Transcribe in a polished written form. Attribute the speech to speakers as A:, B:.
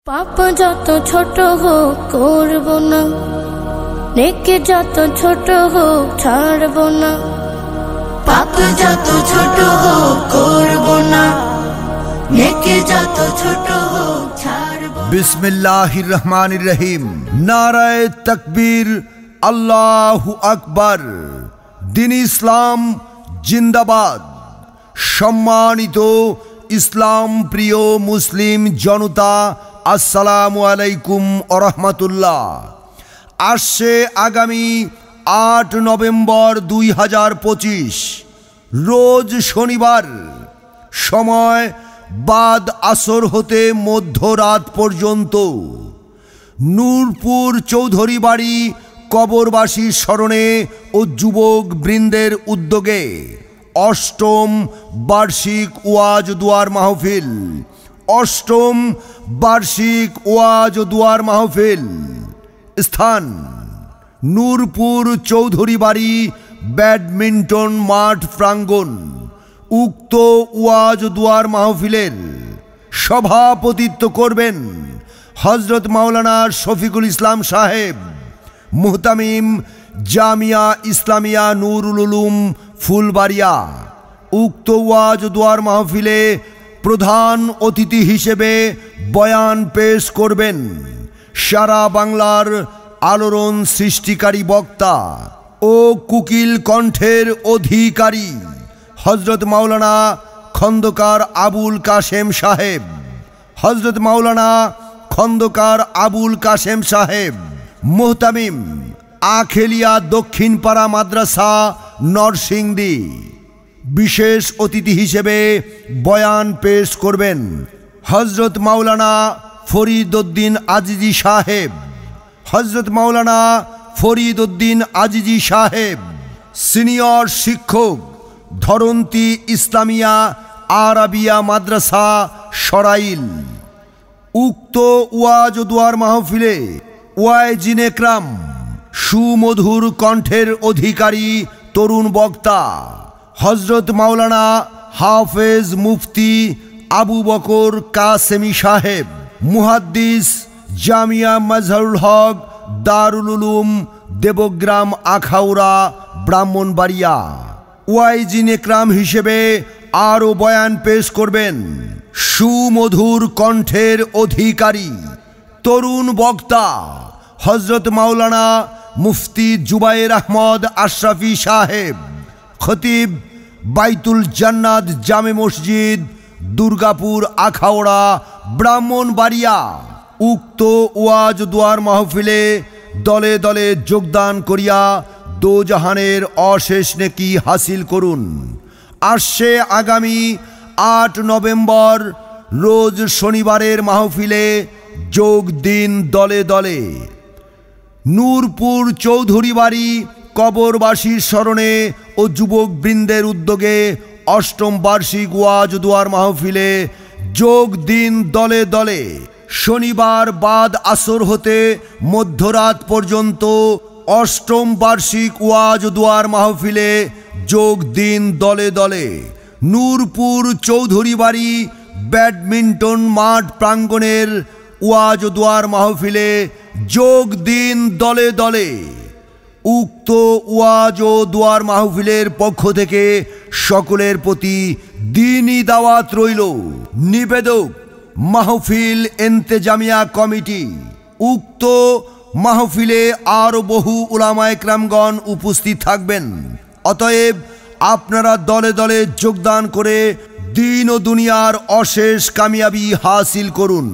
A: পাপ যত ছোট হোক করব না, নেকি যত ছোট হোক ছাড়ব না।
B: পাপ যত ছোট হোক করব না, নেকি যত ছোট হোক ছাড়ব।
C: বিসমিল্লাহির রহমানির রহিম। নারায়ে তাকবীর, আল্লাহু আকবার। দিন ইসলাম জিন্দাবাদ। সম্মানিত ইসলাম প্রিয় মুসলিম জনতা, আসসালামু আলাইকুম ওয়া রাহমাতুল্লাহ। আসছে আগামী ৮ নভেম্বর ২০২৫ রোজ শনিবার, সময় বাদ আসর হতে মধ্যরাত পর্যন্ত নূরপুর চৌধুরী বাড়ি কবরবাসীর স্মরণে ও যুবক বৃন্দের উদ্যোগে অষ্টম বার্ষিক ওয়াজ দুয়ার মাহফিল। অষ্টম বার্ষিক ওয়াজ দুয়ার মাহফিল। স্থান নূরপুর চৌধুরী বাড়ি ব্যাডমিন্টন মাঠ প্রাঙ্গণ। উক্ত ওয়াজ দুয়ার মাহফিলের সভাপতিত্ব করবেন হযরত মাওলানা শফিকুল ইসলাম সাহেব, মুহতামিম জামিয়া ইসলামিয়া নুরুল উলুম ফুলবাড়িয়া। উক্ত ওয়াজ দুয়ার মাহফিলে প্রধান অতিথি হিসেবে বয়ান পেশ করবেন সারা বাংলার আলোড়ন সৃষ্টিকারী বক্তা ও কুকিল কণ্ঠের অধিকারী হযরত মাওলানা খন্দকার আবুল কাশেম সাহেব। হযরত মাওলানা খন্দকার আবুল কাশেম সাহেব, মুহতামিম আখেলিয়া দক্ষিণপাড়া মাদ্রাসা নরসিংদী। বিশেষ অতিথি হিসেবে বয়ান পেশ করবেন হযরত মাওলানা ফরিদ উদ্দিন আজিজি সাহেব। হযরত মাওলানা ফরিদ উদ্দিন আজিজি সাহেব, সিনিয়র শিক্ষক, ধরন্তী ইসলামিয়া আরাবিয়া মাদ্রাসা সরাইল। উক্ত ওয়াজ দুয়ার মাহফিলে ওয়াইজিন একরাম, সুমধুর কণ্ঠের অধিকারী তরুণ বক্তা হযরত মাওলানা হাফেজ মুফতি আবু বকর কাসেমি সাহেব, মুহাদ্দিস জামিয়া মাজহারুল হক দারুল উলুম দেবগ্রাম আখাউড়া ব্রাহ্মণবাড়িয়া। ওয়াইজিন একরাম হিসেবে আরও বয়ান পেশ করবেন সুমধুর কণ্ঠের অধিকারী তরুণ বক্তা হযরত মাওলানা মুফতি জুবায়ের আহমদ আশরাফি সাহেব, খতিব বাইতুল জান্নাত জামে মসজিদ দুর্গাপুর আখাউড়া ব্রাহ্মণবাড়িয়া। উক্ত ওয়াজ দুয়ার মাহফিলে দলে দলে যোগদান করিয়া দোজাহানের অশেষ নেকি হাসিল করুন। আসছে আগামী ৮ নভেম্বর রোজ শনিবারের মাহফিলে যোগ দিন দলে দলে। নূরপুর চৌধুরী বাড়ি কবরবাসীর স্মরণে ও যুবক বৃন্দের উদ্যোগে অষ্টম বার্ষিক ওয়াজ দুয়ার মাহফিলে যোগ দিন দলে দলে। শনিবার বাদ আসর হতে মধ্যরাত পর্যন্ত অষ্টম বার্ষিক ওয়াজ দুয়ার মাহফিলে যোগ দিন দলে দলে। নূরপুর চৌধুরী বাড়ি ব্যাডমিন্টন মাঠ প্রাঙ্গণের ওয়াজ দুয়ার মাহফিলে যোগ দিন দলে দলে। উক্ত ওয়াজ ও দুয়ার মাহফিলের পক্ষ থেকে সকলের প্রতি দ্বীনি দাওয়াত রইল। নিবেদক মাহফিল ইন্তেজামিয়া কমিটি। উক্ত মাহফিলে আরও বহু উলামা একরামগণ উপস্থিত থাকবেন। অতএব আপনারা দলে দলে যোগদান করে দিন ও দুনিয়ার অশেষ কামিয়াবি হাসিল করুন।